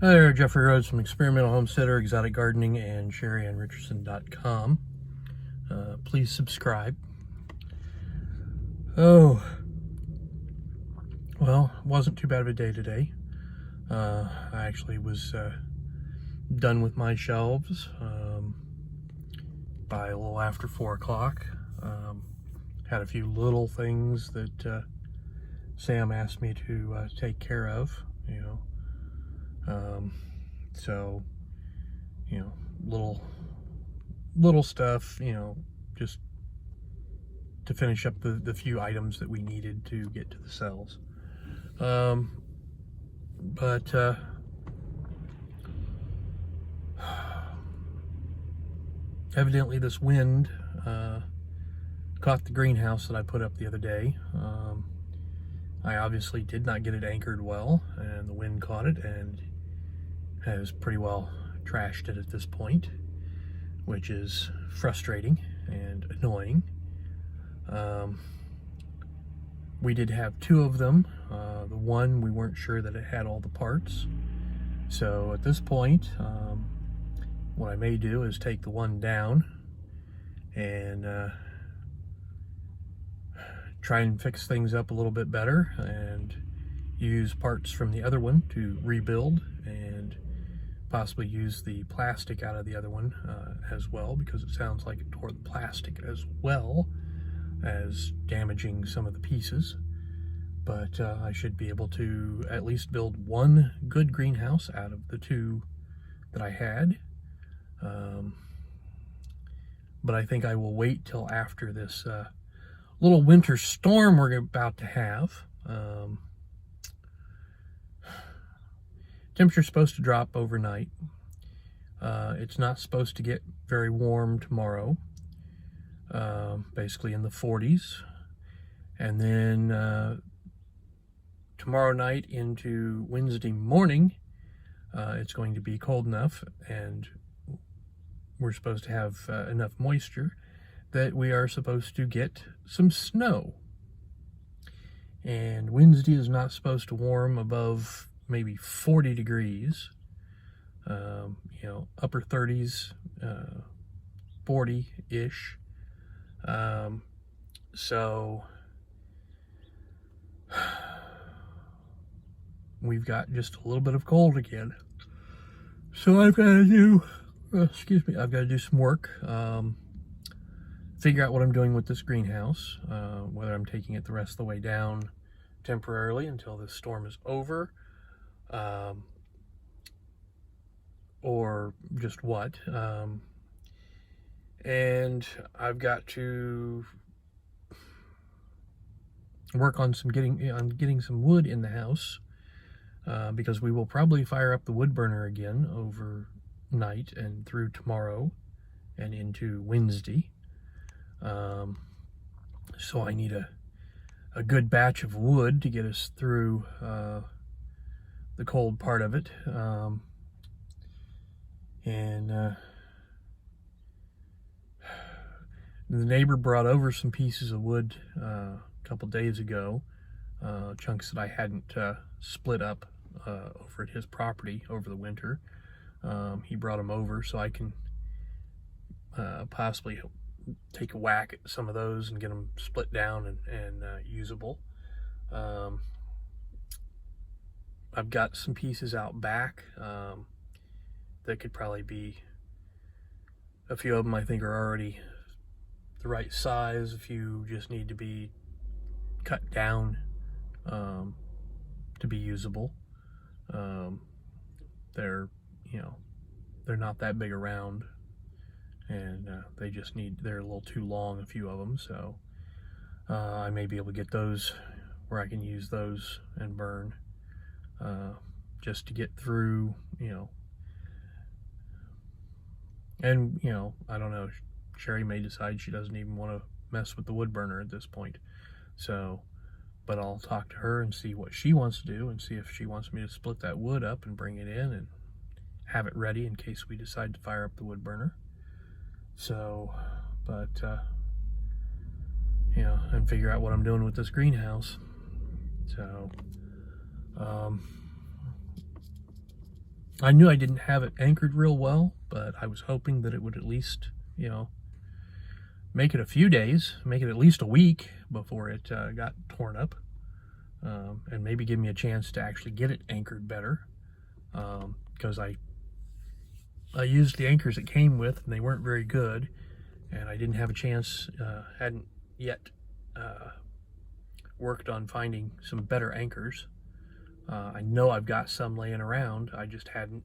Hi there, Jeffrey Rhoades from Experimental Homesteader, Exotic Gardening, and Sheri and Richerson.com. Please subscribe. Oh, well, it wasn't too bad of a day today. I actually was done with my shelves by a little after 4 o'clock. Had a few little things that Sam asked me to take care of, so, little stuff, just to finish up the few items that we needed to get to the cells. But evidently this wind caught the greenhouse that I put up the other day. I obviously did not get it anchored well, and the wind caught it and has pretty well trashed it at this point, which is frustrating and annoying. We did have 2 of them. The one, we weren't sure that it had all the parts. So at this point, what I may do is take the one down and try and fix things up a little bit better and use parts from the other one to rebuild, and possibly use the plastic out of the other one as well, because it sounds like it tore the plastic as well as damaging some of the pieces. But I should be able to at least build one good greenhouse out of the 2 that I had. But I think I will wait till after this little winter storm we're about to have. Temperature's supposed to drop overnight. It's not supposed to get very warm tomorrow, basically in the 40s. And then tomorrow night into Wednesday morning, it's going to be cold enough, and we're supposed to have enough moisture that we are supposed to get some snow. And Wednesday is not supposed to warm above maybe 40 degrees, upper 30s, 40-ish. So we've got just a little bit of cold again. So I've got to do, I've got to do some work, figure out what I'm doing with this greenhouse, whether I'm taking it the rest of the way down temporarily until this storm is over, or just what. And I've got to work on getting some wood in the house, because we will probably fire up the wood burner again overnight and through tomorrow and into Wednesday. So I need a good batch of wood to get us through the cold part of it. The neighbor brought over some pieces of wood a couple days ago, chunks that I hadn't split up over at his property over the winter. He brought them over so I can possibly take a whack at some of those and get them split down and usable. I've got some pieces out back that could probably be, a few of them I think are already the right size. A few just need to be cut down to be usable. They're not that big around, and they're a little too long, a few of them. So I may be able to get those where I can use those and burn, just to get through, and I don't know, Sheri may decide she doesn't even want to mess with the wood burner at this point. So, but I'll talk to her and see what she wants to do, and see if she wants me to split that wood up and bring it in and have it ready in case we decide to fire up the wood burner. So, but and figure out what I'm doing with this greenhouse. So I knew I didn't have it anchored real well, but I was hoping that it would at least, make it a few days, make it at least a week before it got torn up, and maybe give me a chance to actually get it anchored better, because I used the anchors it came with and they weren't very good, and I didn't have a chance, hadn't yet worked on finding some better anchors. I know I've got some laying around, I just hadn't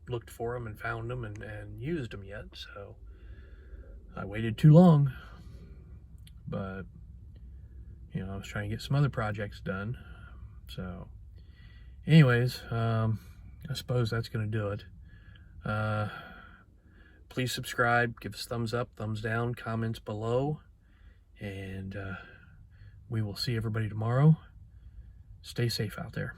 looked for them and found them and used them yet, so I waited too long. But I was trying to get some other projects done. So anyways, I suppose that's going to do it. Please subscribe, give us thumbs up, thumbs down, comments below, and we will see everybody tomorrow. Stay safe out there.